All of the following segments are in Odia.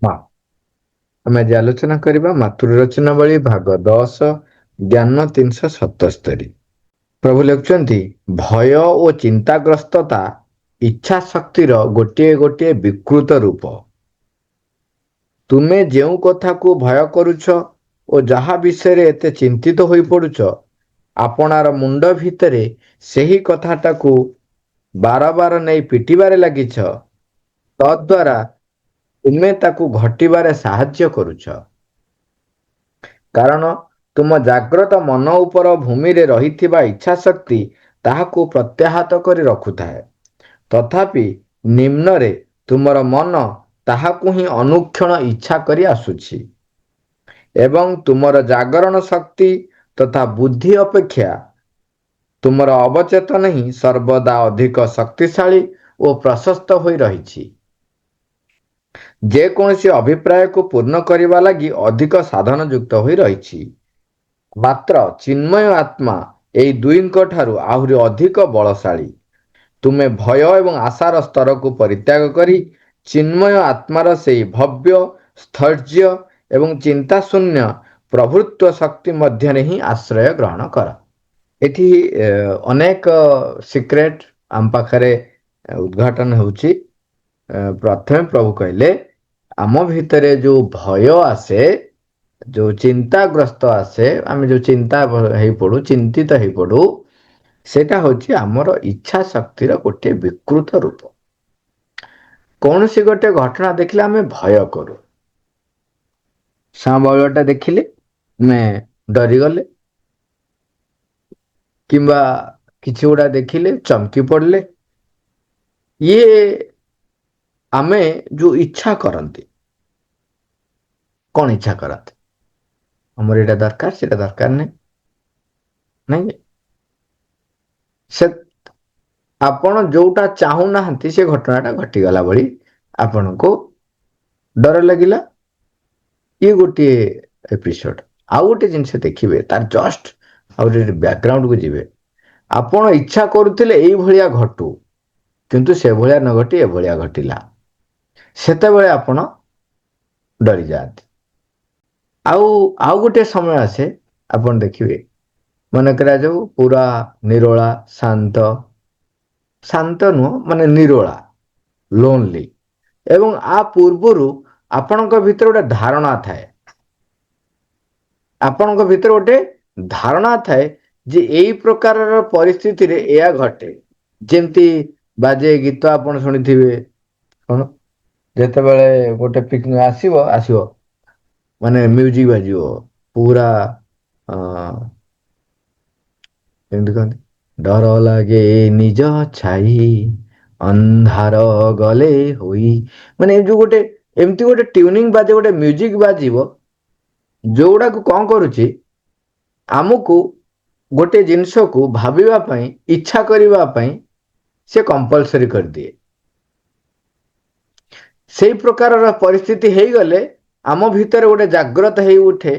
ମା ଆମେ ଆଜି ଆଲୋଚନା କରିବା ମାତୃରଚନାବଳୀ ଭାଗ 10 ଜ୍ଞାନ 377। ପ୍ରଭୁ ଲେଖୁଛନ୍ତି, ଭୟ ଓ ଚିନ୍ତାଗ୍ରସ୍ତତା ଇଚ୍ଛା ଶକ୍ତିର ଗୋଟିଏ ଗୋଟିଏ ବିକୃତ ରୂପ। ତୁମେ ଯେଉଁ କଥାକୁ ଭୟ କରୁଛ ଓ ଯାହା ବିଷୟରେ ଏତେ ଚିନ୍ତିତ ହୋଇ ପଡୁଛ, ଆପଣାର ମୁଣ୍ଡ ଭିତରେ ସେହି କଥାଟାକୁ ବାର ବାର ନେଇ ପିଟିବାରେ ଲାଗିଛ, ତଦ୍ୱାରା ତୁମେ ତାକୁ ଘଟିବାରେ ସାହାଯ୍ୟ କରୁଛ। କାରଣ ତୁମ ଜାଗ୍ରତ ମନ ଉପର ଭୂମିରେ ରହିଥିବା ଇଚ୍ଛା ଶକ୍ତି ତାହାକୁ ପ୍ରତ୍ୟାହତ କରି ରଖୁଥାଏ। ତଥାପି ନିମ୍ନରେ ତୁମର ମନ ତାହାକୁ ହିଁ ଅନୁକ୍ଷଣ ଇଚ୍ଛା କରି ଆସୁଛି ଏବଂ ତୁମର ଜାଗରଣ ଶକ୍ତି ତଥା ବୁଦ୍ଧି ଅପେକ୍ଷା ତୁମର ଅବଚେତନ ହିଁ ସର୍ବଦା ଅଧିକ ଶକ୍ତିଶାଳୀ ଓ ପ୍ରଶସ୍ତ ହୋଇ ରହିଛି। ଯେକୌଣସି ଅଭିପ୍ରାୟକୁ ପୂର୍ଣ୍ଣ କରିବା ଲାଗି ଅଧିକ ସାଧନ ଯୁକ୍ତ ହୋଇ ରହିଛି। ମାତ୍ର ଚିନ୍ମୟ ଆତ୍ମା ଏହି ଦୁଇଙ୍କ ଠାରୁ ଆହୁରି ଅଧିକ ବଳଶାଳୀ। ତୁମେ ଭୟ ଏବଂ ଆଶାର ସ୍ତରକୁ ପରିତ୍ୟାଗ କରି ଚିନ୍ମୟ ଆତ୍ମାର ସେହି ଭବ୍ୟ ସ୍ଥୈର୍ଯ୍ୟ ଏବଂ ଚିନ୍ତାଶୂନ୍ୟ ପ୍ରଭୃତ୍ୱ ଶକ୍ତି ମଧ୍ୟରେ ହିଁ ଆଶ୍ରୟ ଗ୍ରହଣ କର। ଏଠି ଅନେକ ସିକ୍ରେଟ ଆମ ପାଖରେ ଉଦ୍ଘାଟନ ହେଉଛି। ପ୍ରଥମେ ପ୍ରଭୁ କହିଲେ, ଆମ ଭିତରେ ଯୋଉ ଭୟ ଆସେ, ଯୋଉ ଚିନ୍ତାଗ୍ରସ୍ତ ଆସେ, ଆମେ ଯୋଉ ଚିନ୍ତା ହେଇପଡୁ, ଚିନ୍ତିତ ହେଇପଡୁ, ସେଇଟା ହଉଛି ଆମର ଇଚ୍ଛା ଶକ୍ତିର ଗୋଟିଏ ବିକୃତ ରୂପ। କୌଣସି ଗୋଟେ ଘଟଣା ଦେଖିଲେ ଆମେ ଭୟ କରୁ। ସାଁବଳଟା ଦେଖିଲେ ଆମେ ଡରିଗଲେ, କିମ୍ବା କିଛି ଗୁଡା ଦେଖିଲେ ଚମକି ପଡିଲେ, ଇଏ ଆମେ ଯୋଉ ଇଚ୍ଛା କରନ୍ତି। କଣ ଇଚ୍ଛା କରନ୍ତି? ଆମର ଏଇଟା ଦରକାର, ସେଟା ଦରକାର ନାହିଁ, ନାଇଁ? ସେ ଆପଣ ଯୋଉଟା ଚାହୁଁନାହାନ୍ତି ସେ ଘଟଣାଟା ଘଟିଗଲା ଭଳି ଆପଣଙ୍କୁ ଡର ଲାଗିଲା। ଇଏ ଗୋଟିଏ ଏପିସୋଡ। ଆଉ ଗୋଟେ ଜିନିଷ ଦେଖିବେ, ତାର ଜଷ୍ଟ ଆଉ ଗୋଟେ ବ୍ୟାକଗ୍ରାଉଣ୍ଡକୁ ଯିବେ। ଆପଣ ଇଚ୍ଛା କରୁଥିଲେ ଏଇଭଳିଆ ଘଟୁ, କିନ୍ତୁ ସେଭଳିଆ ନ ଘଟି ଏଭଳିଆ ଘଟିଲା, ସେତେବେଳେ ଆପଣ ଡରିଯାଆନ୍ତି। ଆଉ ଗୋଟେ ସମୟ ଆସେ, ଆପଣ ଦେଖିବେ, ମନେ କରାଯାଉ ପୁରା ନିରୋଳା, ଶାନ୍ତ ନୁହଁ, ମାନେ ନିରୋଳା, ଲୋନଲି, ଏବଂ ଆ ପୂର୍ବରୁ ଆପଣଙ୍କ ଭିତରେ ଗୋଟେ ଧାରଣା ଥାଏ, ଆପଣଙ୍କ ଭିତରେ ଗୋଟେ ଧାରଣା ଥାଏ ଯେ ଏଇ ପ୍ରକାରର ପରିସ୍ଥିତିରେ ଏଇଆ ଘଟେ। ଯେମିତି ବାଜେ ଗୀତ ଆପଣ ଶୁଣିଥିବେ, କଣ, ଯେତେବେଳେ ଗୋଟେ ପିକନିକ ଆସିବ, ମାନେ ମ୍ୟୁଜିକ ବାଜିବ ପୁରା, କେମିତି କହନ୍ତି, ଡର ଲାଗେ ନିଜ ଛାଇ ଅନ୍ଧାର ଗଲେ ହୋଇ, ମାନେ ଯୋଉ ଗୋଟେ ଏମିତି ଗୋଟେ ଟ୍ୟୁନିଂ ବାଜେ, ଗୋଟେ ମ୍ୟୁଜିକ ବାଜିବ, ଯୋଉଗୁଡାକୁ କଣ କରୁଛି, ଆମକୁ ଗୋଟେ ଜିନିଷକୁ ଭାବିବା ପାଇଁ, ଇଚ୍ଛା କରିବା ପାଇଁ ସେ କମ୍ପଲସରି କରିଦିଏ। ସେଇ ପ୍ରକାରର ପରିସ୍ଥିତି ହେଇଗଲେ ଆମ ଭିତରେ ଗୋଟେ ଜାଗ୍ରତ ହେଇ ଉଠେ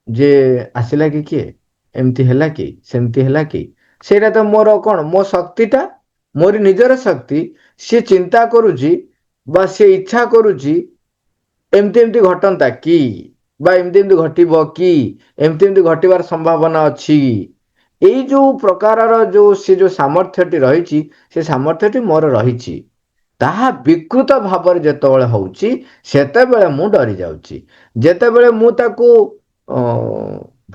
ଯେ ଆସିଲା କି କିଏ, ଏମିତି ହେଲା କି, ସେମିତି ହେଲା କି, ସେଇଟା ତ ମୋର କଣ, ମୋ ଶକ୍ତିଟା, ମୋରି ନିଜର ଶକ୍ତି, ସିଏ ଚିନ୍ତା କରୁଛି ବା ସିଏ ଇଚ୍ଛା କରୁଛି ଏମିତି ଏମିତି ଘଟନ୍ତା କି, ବା ଏମିତି ଏମିତି ଘଟିବ କି, ଏମିତି ଏମିତି ଘଟିବାର ସମ୍ଭାବନା ଅଛି। ଏଇ ଯୋଉ ପ୍ରକାରର ସେ ଯୋଉ ସାମର୍ଥ୍ୟଟି ରହିଛି, ସେ ସାମର୍ଥ୍ୟଟି ମୋର ରହିଛି, ତାହା ବିକୃତ ଭାବରେ ଯେତେବେଳେ ହଉଛି, ସେତେବେଳେ ମୁଁ ଡରି ଯାଉଛି। ଯେତେବେଳେ ମୁଁ ତାକୁ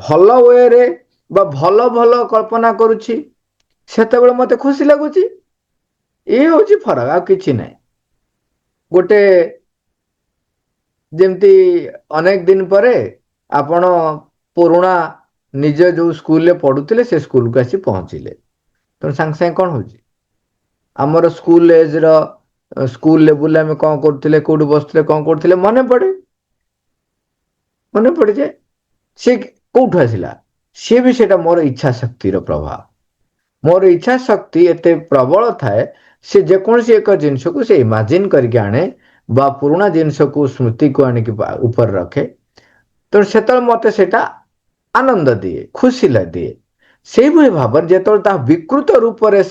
ଭଲ ୱେରେ ବା ଭଲ ଭଲ କଳ୍ପନା କରୁଛି, ସେତେବେଳେ ମତେ ଖୁସି ଲାଗୁଛି। ଇଏ ହଉଛି ଫରକ, ଆଉ କିଛି ନାହିଁ। ଗୋଟେ ଯେମିତି ଅନେକ ଦିନ ପରେ ଆପଣ ପୁରୁଣା ନିଜ ଯୋଉ ସ୍କୁଲରେ ପଢୁଥିଲେ ସେ ସ୍କୁଲକୁ ଆସି ପହଞ୍ଚିଲେ, ତେଣୁ ସାଙ୍ଗେ ସାଙ୍ଗେ କଣ ହଉଛି, ଆମର ସ୍କୁଲ ଏଜର ସ୍କୁଲ ଲେବୁଲରେ ଆମେ କଣ କରୁଥିଲେ, କୋଉଠି ବସୁଥିଲେ, କଣ କରୁଥିଲେ, ମନେ ପଡିଯାଏ। ସେ କୋଉଠୁ ଆସିଲା? ସିଏ ବି ସେଇଟା ମୋର ଇଚ୍ଛା ଶକ୍ତିର ପ୍ରଭାବ। ମୋର ଇଚ୍ଛା ଶକ୍ତି ଏତେ ପ୍ରବଳ ଥାଏ, ସେ ଯେକୌଣସି ଏକ ଜିନିଷକୁ ସେ ଇମାଜିନ କରିକି ଆଣେ, ବା ପୁରୁଣା ଜିନିଷକୁ ସ୍ମୃତିକୁ ଆଣିକି ଉପରେ ରଖେ, ତେଣୁ ସେତେବେଳେ ମତେ ସେଇଟା ଆନନ୍ଦ ଦିଏ, ଖୁସି ଦିଏ। ସେଇଭଳି ଭାବରେ ଯେତେବେଳେ ତାହା ବିକୃତ ରୂପରେ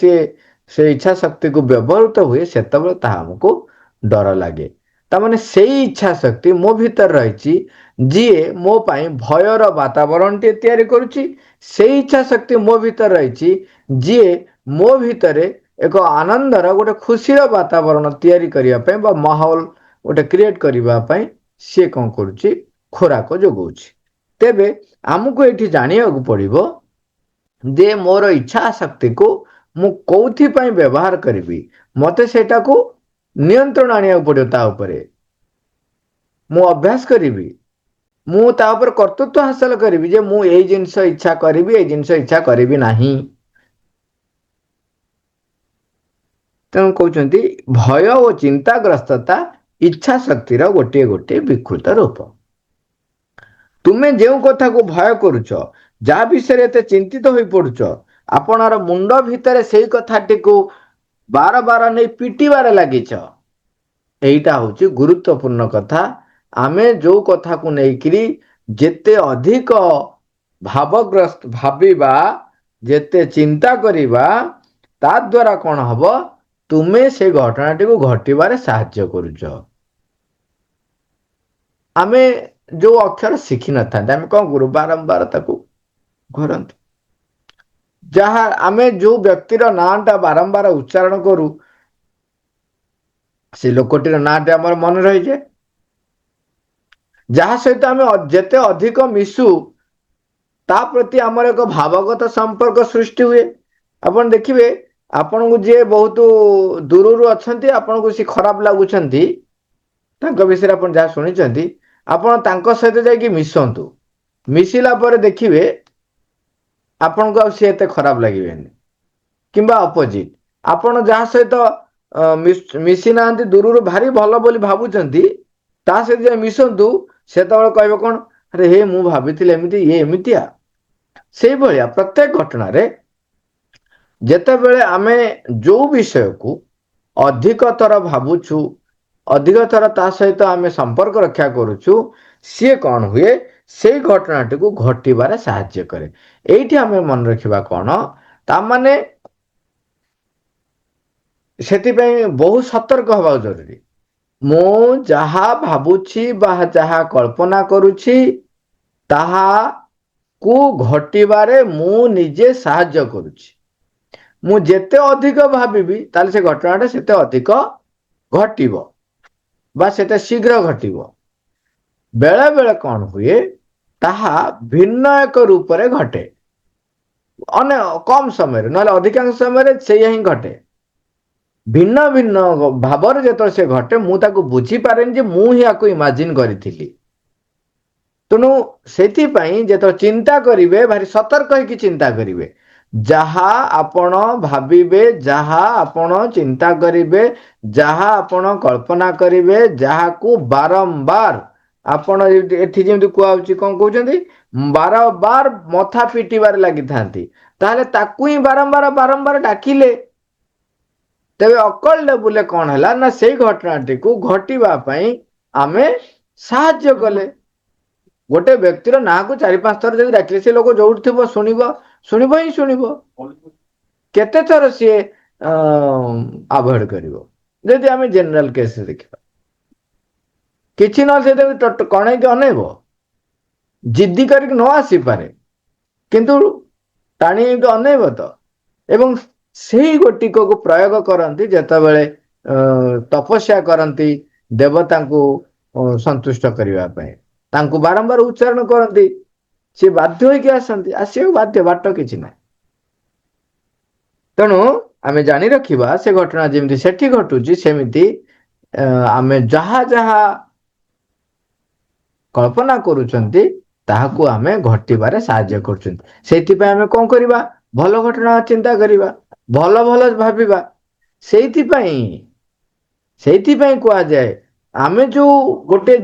ସେ ଇଚ୍ଛା ଶକ୍ତିକୁ ବ୍ୟବହୃତ ହୁଏ, ସେତେବେଳେ ତାହା ଆମକୁ ଡର ଲାଗେ। तामाने सेई इच्छा शक्ति मो भीतर रही जीए मो पाई भयर वातावरण टे तैयारी करुच्ची सेई इच्छा शक्ति मो भीतर रही जीए मो भितर एक आनंदर गोटे खुशीर वातावरण तैयारी करने बा माहौल गोटे क्रिएट करने सी कौन करुच्ची खोराक जोगाउछि तेबे आमको ये जानिया पड़िबो जे मोर इच्छा शक्ति को मु कौथि पई व्यवहार करी मते सेटा को नियंत्रण आनिया पड़ो ता उपरे मु अभ्यास करी मु ता उपर कर्तृत्व हासिल करी जे मु एई जिंस इच्छा करी एई जिंस इच्छा करी नाही तेणु कहते भय और चिंताग्रस्तता इच्छा शक्तिर गोटे गोटे विकृत रूप तुम्हें जो कथा को भय करुच जहा विषय एत चिंतित हो पड़ुच आपणर मुंड भितर से कथाटी को बार बार नहीं पिटिबार लगिछ एटा हूँ गुरुत्वपूर्ण कथा आमे जो कथा को लेकिरी जेते अधिक भावग्रस्त भाविबा जेते चिंता करिबा ता द्वारा कौन हब तुम्हें से घटनाटी को घटबार साहाय्य करुच आमे जो अक्षर शिखी न था आम कौन करूँ बारंबार घरत जहाँ आमे जो व्यक्तिर नाटा बारंबार उच्चारण करूँ से लोकटीर नाटे आम मन रही जाए जहाँ सहित आम जेते अधिक मिशु ता प्रति आमर एक भावगत संपर्क सृष्टि हुए आपन देखिए आपण को जे बहुत दूर अच्छा आपन को सी खराब लगुंट विषय आप जहाँ शुणी आपण सहित जाकि मिशंतु मिसिला पर देखिए आपण को सी एते खराब लगे किंबा अपोजिट आपण जहाँ सहित मिसी ना दूर भारी भल बोली भावुंट ता सहित मिशंतु से कह कौन अरे हे मु भाभी एमती ये एमतिया से भाया प्रत्येक घटना रे जेतेबेले आमे जो विषय को अधिक थर भावुछु अधिक थर ता सहित आमे संपर्क रक्षा करुछु सी कौन हुए से घटनाटी को घटबार साहाय्य करे एठी आमे मन रखिबा कौन ता माने सेति बहुत सतर्क हवा जरूरी मु जहा भावुछि बा जहा कल्पना करुछि ताहा को घटबारे मु निजे साहाय्य करुछि मु जेते अधिक भाविबी ताले से घटनाटा सेते अधिक घटिबो बा सेते शीघ्र घटिबो बेले बेले कौन हुए ताहा भिन्न एक रूप रे घटे अने कम समय ना अधिकांश समय से ही घटे भिन्न भिन्न भाव जो से घटे मुझे बुझी पारे जे मु ही आपको इमाजिन करी तेणु से जो चिंता करेंगे भारी सतर्क होकर चिंता करेंगे जहा आपण भाविबे जहा आपण चिंता करेंगे जहा आपण कल्पना करेंगे जहा को बारंबार आपण एठी जेमति कहउची कोन कहउचंदी बार बार मथा पिटिबार लागि थांती ताले ताकू ही बारंबार बारंबार डाकिले तेबे अकल लेबुले कौन है ना से घटनाटी को घटवा आमे साहाय्य कले गोटे व्यक्तिर ना को 4-5 थर जब डाकिले से लोक जो शुणव ही शुणव केते थर सी अवॉइड करिवो जदि आमे जनरल केस देखिबा किछि न से कणे के अनेब जिद्दी करिक न आसी पारे किंतु टाणी के अनेब तो एवं से गोटिक को प्रयोग करती जितेबले तपस्या करती देवता को संतुष्ट करने बारंबार उच्चारण करती सी बाध्य होकर आसती आसो बाध्य बाट कि ना तेणु आम जानी रखा से घटना जमी से घटुची सेमती आम जहा जहा कल्पना करुचंती ताहाकू आमे घटिबारे साहाय्य करचंती सेति आमे कौन करबा भल घटना चिंता करबा भल भल भाविबा सेति कहा जाए आमे जो गोटे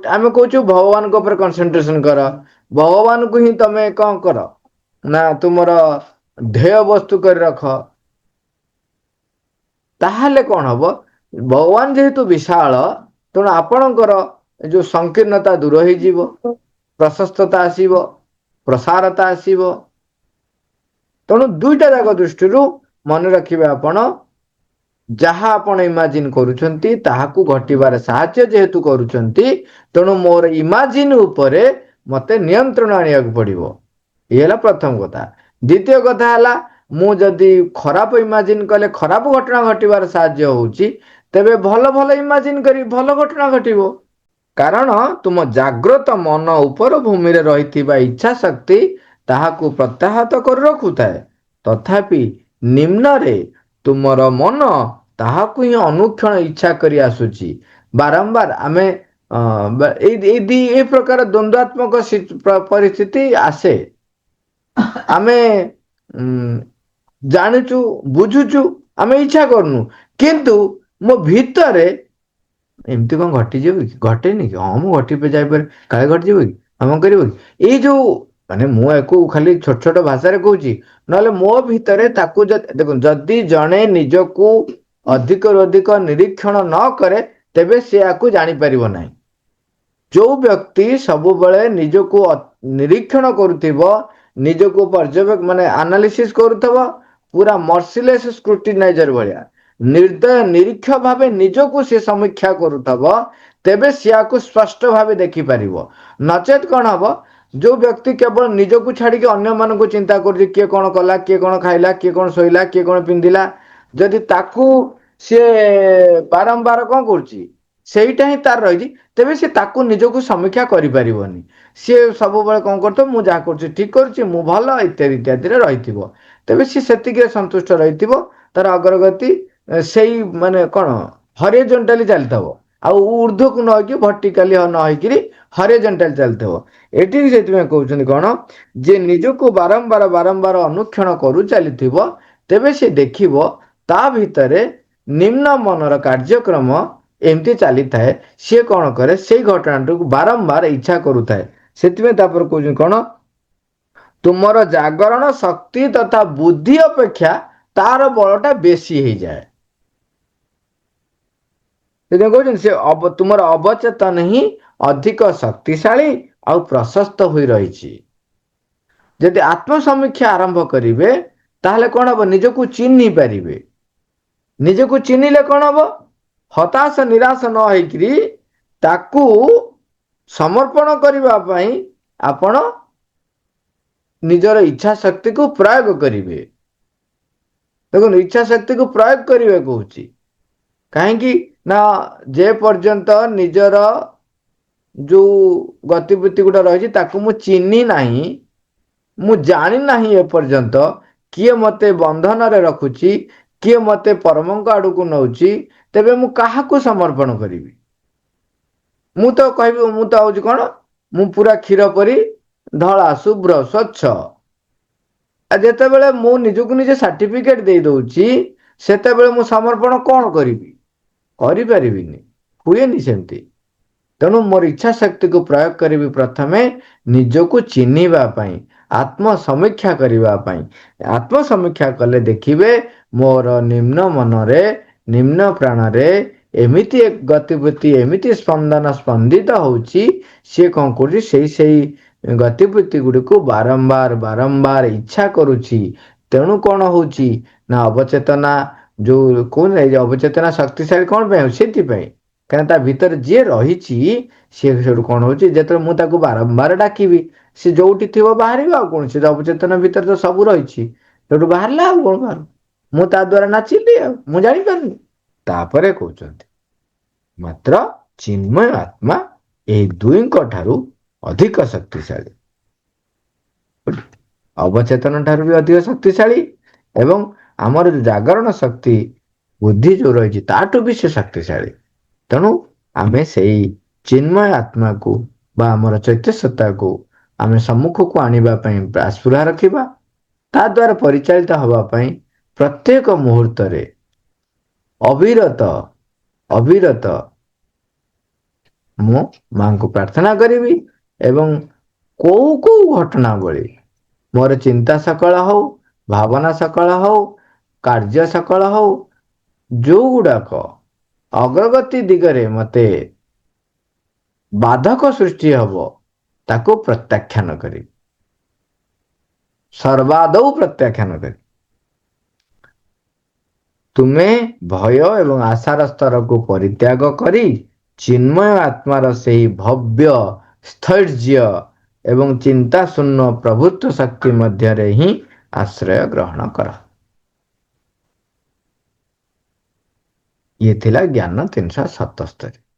आमे कहूँ भगवान को ऊपर कंसंट्रेशन कर भगवान को ही तमे कौन कर ना तुमर ध्येय वस्तु कर रख ताहले कौन हम भगवान जेहेतु विशाल तेणु आपणकर जो संकीर्णता दूर हो प्रशस्तता आसीबो प्रसारता आसीबो तेणु दुईटा जाक दृष्टि मन रखिए आपण ଯାହା ଆପଣ ଇମାଜିନ୍ କରୁଛନ୍ତି ତାହାକୁ ଘଟିବାରେ ସାହାଯ୍ୟ ଯେହେତୁ କରୁଛନ୍ତି, ତେଣୁ ମୋର ଇମାଜିନ୍ ଉପରେ ମତେ ନିୟନ୍ତ୍ରଣ ଆଣିବାକୁ ପଡିବ। ଇଏ ହେଲା ପ୍ରଥମ କଥା। ଦ୍ୱିତୀୟ କଥା ହେଲା, ମୁଁ ଯଦି ଖରାପ ଇମାଜିନ୍ କଲେ ଖରାପ ଘଟଣା ଘଟିବାରେ ସାହାଯ୍ୟ ହଉଛି, ତେବେ ଭଲ ଭଲ ଇମାଜିନ୍ କରି ଭଲ ଘଟଣା ଘଟିବ। କାରଣ ତୁମ ଜାଗ୍ରତ ମନ ଉପର ଭୂମିରେ ରହିଥିବା ଇଚ୍ଛା ଶକ୍ତି ତାହାକୁ ପ୍ରତ୍ୟାହତ କରି ରଖୁଥାଏ। ତଥାପି ନିମ୍ନରେ ତୁମର ମନ ତାହାକୁ ହିଁ ଅନୁକ୍ଷଣ ଇଚ୍ଛା କରି ଆସୁଛି। ବାରମ୍ବାର ଆମେ ଏଇ ପ୍ରକାର ଦ୍ୱନ୍ଦ୍ୱାତ୍ମକ ପରିସ୍ଥିତି ଆସେ। ଆମେ ଜାଣୁଛୁ, ବୁଝୁଛୁ, ଆମେ ଇଚ୍ଛା କରୁନୁ, କିନ୍ତୁ ମୋ ଭିତରେ ଏମିତି କଣ ଘଟିଯିବ କି, ଘଟେନି କି, ହଁ ମୁଁ ଘଟି ଯାଇପାରେ, କାଳେ ଘଟିଯିବ କି, ହଁ କରିବ କି, ଏଇ ଯୋଉ ମାନେ ମୁଁ ୟାକୁ ଖାଲି ଛୋଟ ଛୋଟ ଭାଷାରେ କହୁଛି, ନହେଲେ ମୋ ଭିତରେ ତାକୁ ଦେଖନ୍ତୁ, ଯଦି ଜଣେ ନିଜକୁ ଅଧିକରୁ ଅଧିକ ନିରୀକ୍ଷଣ ନ କରେ ତେବେ ସେ ୟାକୁ ଜାଣିପାରିବ ନାହିଁ। ଯୋଉ ବ୍ୟକ୍ତି ସବୁବେଳେ ନିଜକୁ ନିରୀକ୍ଷଣ କରୁଥିବ, ନିଜକୁ ମାନେ ଆନାଲିସିସ୍ କରୁଥିବ, ପୁରା ମର୍ସିଲେସ୍ ସ୍କ୍ରୁଟିନାଇଜର ଭଳିଆ ନିର୍ଦ୍ଦୟ ନିରୀକ୍ଷ ଭାବେ ନିଜକୁ ସେ ସମୀକ୍ଷା କରୁଥିବ, ତେବେ ସିଆକୁ ସ୍ପଷ୍ଟ ଭାବେ ଦେଖିପାରିବ। ନଚେତ୍ କଣ ହବ, ଯୋଉ ବ୍ୟକ୍ତି କେବଳ ନିଜକୁ ଛାଡିକି ଅନ୍ୟମାନଙ୍କୁ ଚିନ୍ତା କରୁଛି, କିଏ କଣ କଲା, କିଏ କଣ ଖାଇଲା, କିଏ କଣ ଶୋଇଲା, କିଏ କଣ ପିନ୍ଧିଲା, ଯଦି ତାକୁ ସିଏ ବାରମ୍ବାର କଣ କରୁଛି, ସେଇଟା ହିଁ ତାର ରହିଛି, ତେବେ ସେ ତାକୁ ନିଜକୁ ସମୀକ୍ଷା କରିପାରିବନି। ସିଏ ସବୁବେଳେ କଣ କରୁଥିବ, ମୁଁ ଯାହା କରୁଛି ଠିକ କରୁଛି, ମୁଁ ଭଲ, ଇତ୍ୟାଦି ଇତ୍ୟାଦିରେ ରହିଥିବ। ତେବେ ସିଏ ସେତିକିରେ ସନ୍ତୁଷ୍ଟ ରହିଥିବ, ତାର ଅଗ୍ରଗତି ସେଇ ମାନେ କଣ ହରିଜଣ୍ଟାଲି ଚାଲିଥିବ, ଆଉ ଉର୍ଦ୍ଧ୍ୱକୁ ନ ହେଇକି ଭର୍ଟିକାଲି ନ ହେଇକିରି ହରିଜଣ୍ଟାଲି ଚାଲିଥିବ। ଏଠି ସେଥିପାଇଁ କହୁଛନ୍ତି କଣ, ଯେ ନିଜକୁ ବାରମ୍ବାର ବାରମ୍ବାର ଅନୁକ୍ଷଣ କରୁ ଚାଲିଥିବ, ତେବେ ସେ ଦେଖିବ ତା ଭିତରେ ନିମ୍ନ ମନର କାର୍ଯ୍ୟକ୍ରମ ଏମିତି ଚାଲିଥାଏ। ସିଏ କଣ କରେ, ସେଇ ଘଟଣାଟିକୁ ବାରମ୍ବାର ଇଚ୍ଛା କରୁଥାଏ। ସେଥିପାଇଁ ତାପରେ କହୁଛନ୍ତି କଣ, ତୁମର ଜାଗରଣ ଶକ୍ତି ତଥା ବୁଦ୍ଧି ଅପେକ୍ଷା ତାର ବଳଟା ବେଶୀ ହେଇଯାଏ। ସେଥିପାଇଁ କହୁଛନ୍ତି ସେ ତୁମର ଅବଚେତନ ହିଁ ଅଧିକ ଶକ୍ତିଶାଳୀ ଆଉ ପ୍ରଶସ୍ତ ହୋଇ ରହିଛି। ଯଦି ଆତ୍ମ ସମୀକ୍ଷା ଆରମ୍ଭ କରିବେ, ତାହେଲେ କଣ ହବ, ନିଜକୁ ଚିହ୍ନି ପାରିବେ। ନିଜକୁ ଚିହ୍ନିଲେ କଣ ହବ, ହତାଶ ନିରାଶ ନ ହେଇକିରି ତାକୁ ସମର୍ପଣ କରିବା ପାଇଁ ଆପଣ ନିଜର ଇଚ୍ଛା ଶକ୍ତିକୁ ପ୍ରୟୋଗ କରିବେ। ଦେଖନ୍ତୁ, ଇଚ୍ଛା ଶକ୍ତିକୁ ପ୍ରୟୋଗ କରିବେ କହୁଛି କାହିଁକି ନା, ଯେ ପର୍ଯ୍ୟନ୍ତ ନିଜର ଯୋଉ ଗତିବିଧି ଗୁଡା ରହିଛି ତାକୁ ମୁଁ ଚିହ୍ନି ନାହିଁ, ମୁଁ ଜାଣି ନାହିଁ ଏପର୍ଯ୍ୟନ୍ତ କିଏ ମତେ ବନ୍ଧନରେ ରଖୁଛି, କିଏ ମତେ ପରମଙ୍କ ଆଡକୁ ନଉଛି, ତେବେ ମୁଁ କାହାକୁ ସମର୍ପଣ କରିବି? ମୁଁ ତ କହିବି, ମୁଁ ତ ହଉଛି କଣ, ମୁଁ ପୁରା କ୍ଷୀର ପରି ଧଳା, ଶୁଭ୍ର, ସ୍ୱଚ୍ଛ। ଆଉ ଯେତେବେଳେ ମୁଁ ନିଜକୁ ନିଜେ ସାର୍ଟିଫିକେଟ ଦେଇ ଦଉଛି, ସେତେବେଳେ ମୁଁ ସମର୍ପଣ କଣ କରିବି? କରିପାରିବିନି, ହୁଏନି ସେମିତି। ତେଣୁ ମୋର ଇଚ୍ଛା ଶକ୍ତିକୁ ପ୍ରୟୋଗ କରିବି ପ୍ରଥମେ ନିଜକୁ ଚିହ୍ନିବା ପାଇଁ, ଆତ୍ମ ସମୀକ୍ଷା କରିବା ପାଇଁ। ଆତ୍ମ ସମୀକ୍ଷା କଲେ ଦେଖିବେ ମୋର ନିମ୍ନ ମନରେ, ନିମ୍ନ ପ୍ରାଣରେ ଏମିତି ଗତିବିଧି, ଏମିତି ସ୍ପନ୍ଦନ ସ୍ପନ୍ଦିତ ହଉଛି, ସିଏ କଣ କରୁଛି, ସେଇ ଗତିବିଧି ଗୁଡ଼ିକୁ ବାରମ୍ବାର ବାରମ୍ବାର ଇଚ୍ଛା କରୁଛି। ତେଣୁ କଣ ହଉଛି ନା, ଅବଚେତନା ଯୋଉ କହୁନି, ଅବଚେତନା ଶକ୍ତିଶାଳୀ କଣ ପାଇଁ ହଉଛି, ସେଥିପାଇଁ କାରଣ ତା ଭିତରେ ଯିଏ ରହିଛି, ସିଏ ସେଠୁ କଣ ହଉଛି, ଯେତେବେଳେ ମୁଁ ତାକୁ ବାରମ୍ବାର ଡାକିବି, ସେ ଯୋଉଠି ଥିବ ବାହାରିବ। ଆଉ କୌଣସି ଅବଚେତନ ଭିତରେ ତ ସବୁ ରହିଛି, ସେଠୁ ବାହାରିଲା। ଆଉ କଣ ବାହାରୁ, ମୁଁ ତା ଦ୍ଵାରା ନାଚିଲି, ଆଉ ମୁଁ ଜାଣିପାରୁନି। ତାପରେ କହୁଛନ୍ତି, ମାତ୍ର ଚିନ୍ମୟ ଆତ୍ମା ଏହି ଦୁଇଙ୍କ ଠାରୁ ଅଧିକ ଶକ୍ତିଶାଳୀ। ଅବଚେତନ ଠାରୁ ବି ଅଧିକ ଶକ୍ତିଶାଳୀ, ଏବଂ ଆମର ଯୋଉ ଜାଗରଣ ଶକ୍ତି, ବୁଦ୍ଧି ଯୋଉ ରହିଛି, ତାଠୁ ବି ସେ ଶକ୍ତିଶାଳୀ। ତେଣୁ ଆମେ ସେଇ ଚିନ୍ମୟ ଆତ୍ମାକୁ ବା ଆମର ଚୈତ୍ୟ ସତ୍ତାକୁ ଆମେ ସମ୍ମୁଖକୁ ଆଣିବା ପାଇଁ ଆସ୍ଫୁରା ରଖିବା। ତା ଦ୍ୱାରା ପରିଚାଳିତ ହବା ପାଇଁ ପ୍ରତ୍ୟେକ ମୁହୂର୍ତ୍ତରେ ଅବିରତ ଅବିରତ ମୁଁ ମାଙ୍କୁ ପ୍ରାର୍ଥନା କରିବି। ଏବଂ କୋଉ କୋଉ ଘଟଣା ବଳି ମୋର ଚିନ୍ତା ସକଳ ହଉ, ଭାବନା ସକଳ ହଉ, କାର୍ଯ୍ୟ ସକଳ ହଉ, ଯୋଉ ଗୁଡାକ ଅଗ୍ରଗତି ଦିଗରେ ମତେ ବାଧକ ସୃଷ୍ଟି ହବ, ତାକୁ ପ୍ରତ୍ୟାଖ୍ୟାନ କରି, ସର୍ବାଦୌ ପ୍ରତ୍ୟାଖ୍ୟାନ କରି ତୁମେ ଭୟ ଏବଂ ଆଶାର ସ୍ତରକୁ ପରିତ୍ୟାଗ କରି ଚିନ୍ମୟ ଆତ୍ମାର ସେହି ଭବ୍ୟ ସ୍ଥୈର୍ଯ୍ୟ ଏବଂ ଚିନ୍ତାଶୂନ୍ୟ ପ୍ରଭୁତ୍ୱ ଶକ୍ତି ମଧ୍ୟରେ ହିଁ ଆଶ୍ରୟ ଗ୍ରହଣ କର। ଇଏ ଥିଲା ଜ୍ଞାନ 377।